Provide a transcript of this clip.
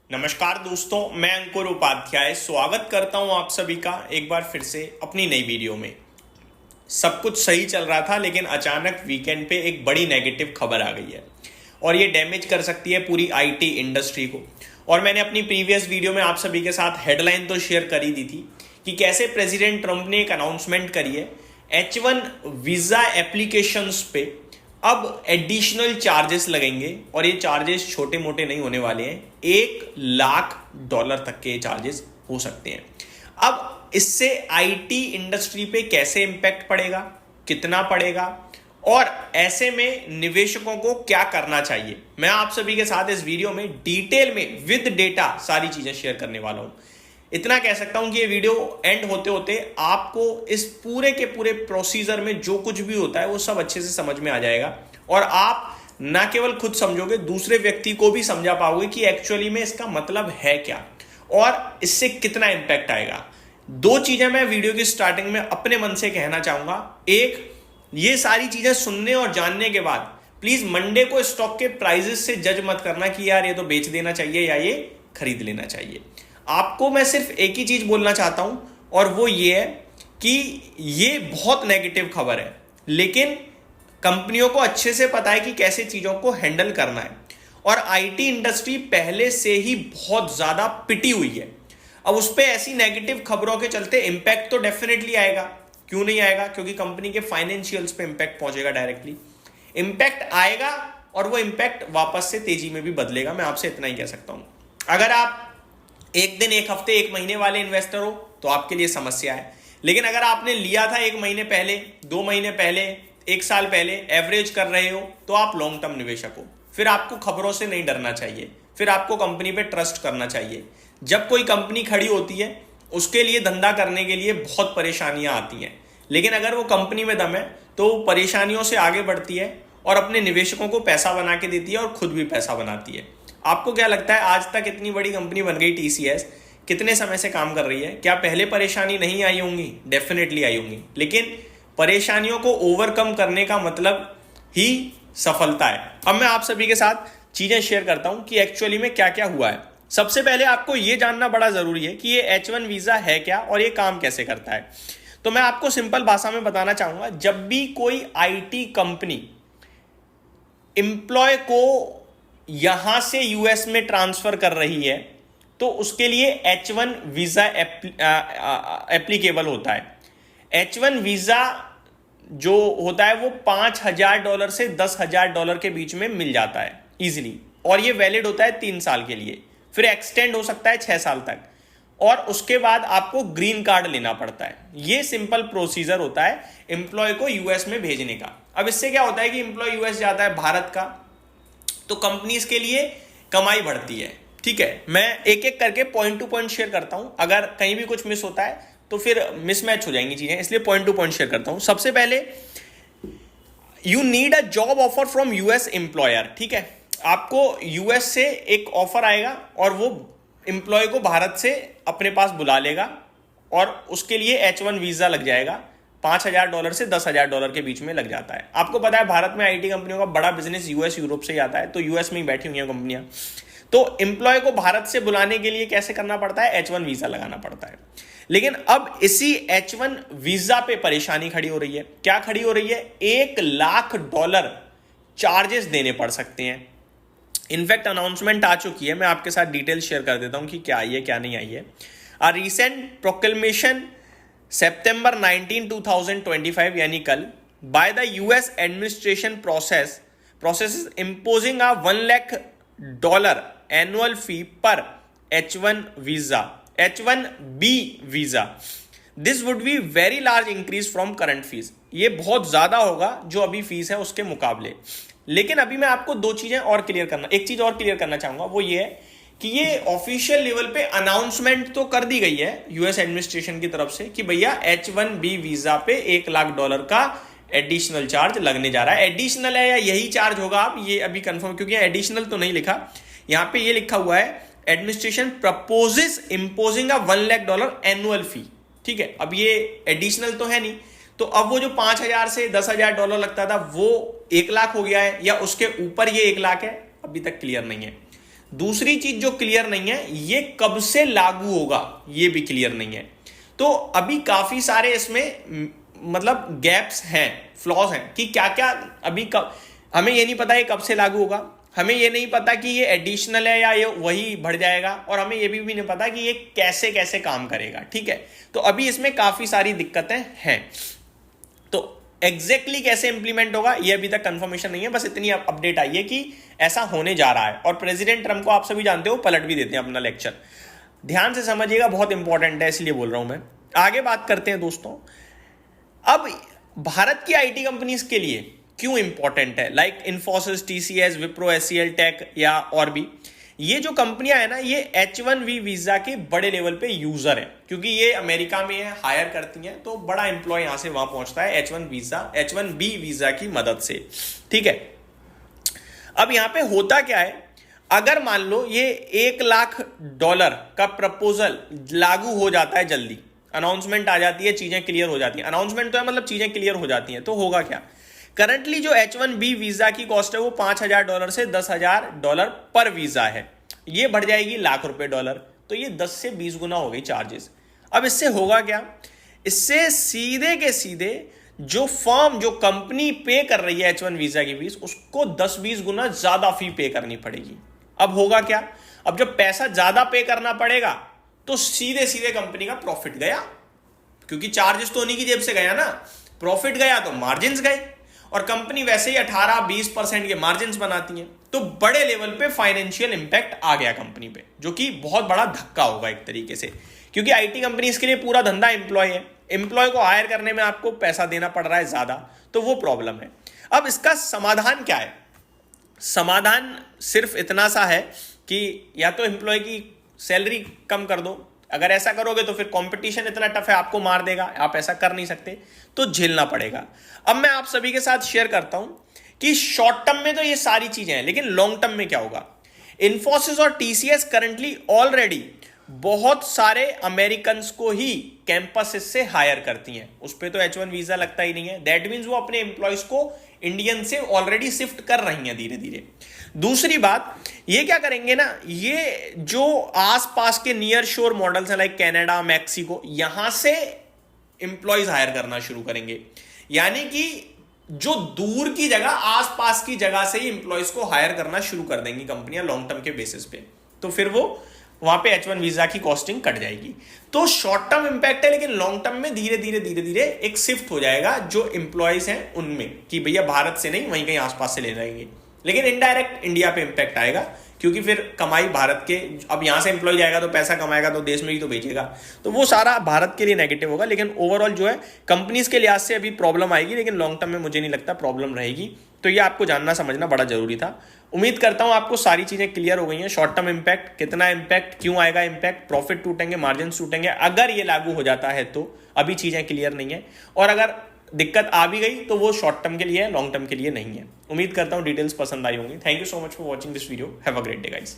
नमस्कार दोस्तों, मैं अंकुर उपाध्याय स्वागत करता हूं आप सभी का एक बार फिर से अपनी नई वीडियो में। सब कुछ सही चल रहा था लेकिन अचानक वीकेंड पे एक बड़ी नेगेटिव खबर आ गई है और ये डैमेज कर सकती है पूरी आईटी इंडस्ट्री को। और मैंने अपनी प्रीवियस वीडियो में आप सभी के साथ हेडलाइन तो शेयर कर ही दी थी कि कैसे प्रेसिडेंट ट्रंप ने एक अनाउंसमेंट करी है H1 वीजा एप्लीकेशंस पे अब एडिशनल चार्जेस लगेंगे और ये चार्जेस छोटे मोटे नहीं होने वाले हैं। $1,00,000 तक के चार्जेस हो सकते हैं। अब इससे आईटी इंडस्ट्री पे कैसे इंपैक्ट पड़ेगा, कितना पड़ेगा और ऐसे में निवेशकों को क्या करना चाहिए, मैं आप सभी के साथ इस वीडियो में डिटेल में विद डेटा सारी चीजें शेयर करने वाला हूं। इतना कह सकता हूं कि ये वीडियो एंड होते होते आपको इस पूरे के पूरे प्रोसीजर में जो कुछ भी होता है वो सब अच्छे से समझ में आ जाएगा और आप ना केवल खुद समझोगे, दूसरे व्यक्ति को भी समझा पाओगे कि एक्चुअली में इसका मतलब है क्या और इससे कितना इंपैक्ट आएगा। दो चीजें मैं वीडियो की स्टार्टिंग में अपने मन से कहना चाहूंगा। एक, ये सारी चीजें सुनने और जानने के बाद प्लीज मंडे को स्टॉक के प्राइजेस से जज मत करना कि यार ये तो बेच देना चाहिए या ये खरीद लेना चाहिए। आपको मैं सिर्फ एक ही चीज बोलना चाहता हूं और वो ये है कि ये बहुत नेगेटिव खबर है, लेकिन कंपनियों को अच्छे से पता है कि कैसे चीजों को हैंडल करना है और आईटी इंडस्ट्री पहले से ही बहुत ज्यादा पिटी हुई है। अब उस पर ऐसी नेगेटिव खबरों के चलते इंपैक्ट तो डेफिनेटली आएगा। क्यों नहीं आएगा? क्योंकि कंपनी के फाइनेंशियल्स पे इंपैक्ट पहुंचेगा, डायरेक्टली इंपैक्ट आएगा और वो इंपैक्ट वापस से तेजी में भी बदलेगा। मैं आपसे इतना ही कह सकता हूं। अगर आप एक दिन, एक हफ्ते, एक महीने वाले इन्वेस्टर हो तो आपके लिए समस्या है, लेकिन अगर आपने लिया था 1 महीने पहले, 2 महीने पहले, 1 साल पहले, एवरेज कर रहे हो तो आप लॉन्ग टर्म निवेशक हो। फिर आपको खबरों से नहीं डरना चाहिए, फिर आपको कंपनी पे ट्रस्ट करना चाहिए। जब कोई कंपनी खड़ी होती है उसके लिए धंधा करने के लिए बहुत परेशानियां आती हैं, लेकिन अगर वो कंपनी में दम है तो वो परेशानियों से आगे बढ़ती है और अपने निवेशकों को पैसा बना के देती है और खुद भी पैसा बनाती है। आपको क्या लगता है, आज तक इतनी बड़ी कंपनी बन गई टीसीएस, कितने समय से काम कर रही है? क्या पहले परेशानी नहीं आई होंगी? डेफिनेटली आई होंगी, लेकिन परेशानियों को ओवरकम करने का मतलब ही सफलता है। अब मैं आप सभी के साथ चीजें शेयर करता हूं कि एक्चुअली में क्या क्या हुआ है। सबसे पहले आपको यह जानना बड़ा जरूरी है कि ये H1 वीजा है क्या और ये काम कैसे करता है। तो मैं आपको सिंपल भाषा में बताना चाहूंगा, जब भी कोई आईटी कंपनी एम्प्लॉय को यहां से यूएस में ट्रांसफर कर रही है तो उसके लिए H1 वीजा एप्लीकेबल होता है। H1 वीजा जो होता है वो $5,000 से $10,000 के बीच में मिल जाता है इजीली, और ये वैलिड होता है 3 साल के लिए, फिर एक्सटेंड हो सकता है 6 साल तक, और उसके बाद आपको ग्रीन कार्ड लेना पड़ता है। ये सिंपल प्रोसीजर होता है एम्प्लॉय को यूएस में भेजने का। अब इससे क्या होता है कि एम्प्लॉय यूएस जाता है भारत का, तो कंपनीज के लिए कमाई बढ़ती है। ठीक है, मैं एक एक करके पॉइंट टू पॉइंट शेयर करता हूं, अगर कहीं भी कुछ मिस होता है तो फिर मिसमैच हो जाएंगी चीजें, इसलिए पॉइंट टू पॉइंट शेयर करता हूं। सबसे पहले, you need a job offer from US employer. ठीक है, आपको यूएस से एक ऑफर आएगा और वो एम्प्लॉय को भारत से अपने पास बुला लेगा और उसके लिए H1 वीजा लग जाएगा। $5,000 से $10,000 के बीच में लग जाता है। आपको पता है भारत में आईटी कंपनियों का बड़ा बिजनेस यूएस, यूरोप से ही आता है, तो यूएस में ही बैठी हुई हैं कंपनियां। तो एम्प्लॉय को भारत से बुलाने के लिए कैसे करना पड़ता है? H1 वीजा लगाना पड़ता है। लेकिन अब इसी H1 वीजा पे परेशानी खड़ी हो रही है। क्या खड़ी हो रही है? $1,00,000 चार्जेस देने पड़ सकते हैं। इनफैक्ट अनाउंसमेंट आ चुकी है, मैं आपके साथ डिटेल शेयर कर देता हूं कि क्या आई है क्या नहीं आई है। अ रीसेंट प्रोक्लेमेशन September 19, 2025 यानी कल, by the US administration process imposing a $1,00,000 annual फी पर H1 visa, H1B visa. This would be very large increase from current fees. ये बहुत ज्यादा होगा जो अभी फीस है उसके मुकाबले। लेकिन अभी मैं आपको एक चीज और क्लियर करना चाहूंगा, वो ये है कि ये ऑफिशियल लेवल पे अनाउंसमेंट तो कर दी गई है यूएस एडमिनिस्ट्रेशन की तरफ से कि भैया H1B वीजा पे $1,00,000 का एडिशनल चार्ज लगने जा रहा है। एडिशनल है या यही चार्ज होगा, आप ये अभी कंफर्म, क्योंकि एडिशनल तो नहीं लिखा, यहां पे ये लिखा हुआ है एडमिनिस्ट्रेशन प्रपोजेस इंपोजिंग अ $1,00,000 एनुअल फी। ठीक है, अब ये एडिशनल तो है नहीं, तो अब वो जो 5,000 से $10,000 लगता था वो 1,00,000 हो गया है या उसके ऊपर ये 1,00,000 है, अभी तक क्लियर नहीं है। दूसरी चीज जो क्लियर नहीं है, ये कब से लागू होगा ये भी क्लियर नहीं है। तो अभी काफी सारे इसमें मतलब गैप्स हैं, फ्लॉज हैं कि क्या क्या अभी कब, हमें ये नहीं पता ये कब से लागू होगा, हमें ये नहीं पता कि ये एडिशनल है या ये वही बढ़ जाएगा, और हमें ये भी नहीं पता कि ये कैसे कैसे काम करेगा। ठीक है, तो अभी इसमें काफी सारी दिक्कतें हैं। तो एग्जैक्टली कैसे इंप्लीमेंट होगा ये अभी तक कंफर्मेशन नहीं है, बस इतनी अपडेट आई है कि ऐसा होने जा रहा है। और प्रेसिडेंट ट्रम्प को आप सभी जानते हो पलट भी देते हैं अपना लेक्चर। ध्यान से समझिएगा, बहुत इंपॉर्टेंट है, इसलिए बोल रहा हूं मैं। आगे बात करते हैं दोस्तों। अब भारत की आईटी कंपनीज के लिए क्यों इंपॉर्टेंट है, लाइक इन्फोसिस, टीसीएस, विप्रो, एचसीएल टेक या और भी, ये जो कंपनियां है ना, ये H1B वीजा के बड़े लेवल पे यूजर है, क्योंकि ये अमेरिका में है, हायर करती हैं, तो बड़ा एम्प्लॉय यहां से वहां पहुंचता है H1B वीजा की मदद से। ठीक है, अब यहां पे होता क्या है, अगर मान लो ये $1 लाख का प्रपोजल लागू हो जाता है, जल्दी अनाउंसमेंट आ जाती है, चीजें क्लियर हो जाती हैं, अनाउंसमेंट तो है मतलब चीजें क्लियर हो जाती हैं, तो होगा क्या, करंटली जो H1B वीजा की कॉस्ट है वो $5,000 से $10,000 पर वीजा है, ये बढ़ जाएगी $1,00,000, तो ये 10 से 20 गुना हो गई चार्जेस। अब इससे होगा क्या, इससे सीधे के सीधे जो फर्म, जो कंपनी पे कर रही है H1 वीजा की फीस, उसको 10-20 गुना ज्यादा फी पे करनी पड़ेगी। अब होगा क्या, अब जब पैसा ज्यादा पे करना पड़ेगा तो सीधे सीधे कंपनी का प्रॉफिट गया, क्योंकि चार्जेस तो उन्हीं की जेब से गया ना, प्रॉफिट गया तो मार्जिन्स गए, और कंपनी वैसे ही 18-20% के मार्जिन्स बनाती है, तो बड़े लेवल पे फाइनेंशियल इंपैक्ट आ गया कंपनी पे, जो कि बहुत बड़ा धक्का होगा एक तरीके से, क्योंकि आईटी कंपनीज के लिए पूरा धंधा एम्प्लॉय है, एम्प्लॉय को हायर करने में आपको पैसा देना पड़ रहा है ज्यादा, तो वो प्रॉब्लम है। अब इसका समाधान क्या है, समाधान सिर्फ इतना सा है कि या तो एम्प्लॉय की सैलरी कम कर दो, अगर ऐसा करोगे तो फिर कंपटीशन इतना टफ है, आपको मार देगा, आप ऐसा कर नहीं सकते, तो झेलना पड़ेगा। अब मैं आप सभी के साथ शेयर करता हूं कि शॉर्ट टर्म में तो ये सारी चीजें हैं, लेकिन लॉन्ग टर्म में क्या होगा। इन्फोसिस और टीसीएस करंटली ऑलरेडी बहुत सारे अमेरिकन को ही कैंपस से हायर करती हैं, उस पर तो H1 वीजा लगता ही नहीं है, दैट मीन्स वो अपने एम्प्लॉयज को इंडियन से ऑलरेडी शिफ्ट कर रही हैं धीरे धीरे। दूसरी बात, ये क्या करेंगे ना, ये जो आसपास के नियर शोर मॉडल्स हैं लाइक कनाडा, मैक्सिको, यहां से एम्प्लॉयज हायर करना शुरू करेंगे, यानी कि जो दूर की जगह, आसपास की जगह से ही एम्प्लॉयज को हायर करना शुरू कर देंगी कंपनियां लॉन्ग टर्म के बेसिस पे, तो फिर वो वहां पे H1 वीजा की कॉस्टिंग कट जाएगी। तो शॉर्ट टर्म इंपैक्ट है, लेकिन लॉन्ग टर्म में धीरे धीरे एक शिफ्ट हो जाएगा जो एम्प्लॉयज हैं उनमें, कि भैया भारत से नहीं, वहीं कहीं आसपास से ले जाएंगे, लेकिन इनडायरेक्ट इंडिया पे इंपैक्ट आएगा, क्योंकि फिर कमाई भारत के, अब यहां से एम्प्लॉय जाएगा तो पैसा कमाएगा तो देश में ही तो बेचेगा, तो वो सारा भारत के लिए नेगेटिव होगा। लेकिन ओवरऑल जो है कंपनीज के लिहाज से अभी प्रॉब्लम आएगी, लेकिन लॉन्ग टर्म में मुझे नहीं लगता प्रॉब्लम रहेगी। तो ये आपको जानना समझना बड़ा जरूरी था। उम्मीद करता हूं आपको सारी चीजें क्लियर हो गई हैं। शॉर्ट टर्म इंपैक्ट, कितना इंपैक्ट, क्यों आएगा इंपैक्ट, प्रॉफिट टूटेंगे, मार्जिन टूटेंगे अगर ये लागू हो जाता है, तो अभी चीजें क्लियर नहीं है, और अगर दिक्कत आ भी गई तो वो शॉर्ट टर्म के लिए है, लॉन्ग टर्म के लिए नहीं है। उम्मीद करता हूं डिटेल्स पसंद आई होंगी। Thank you so much for watching this video. Have a great day guys.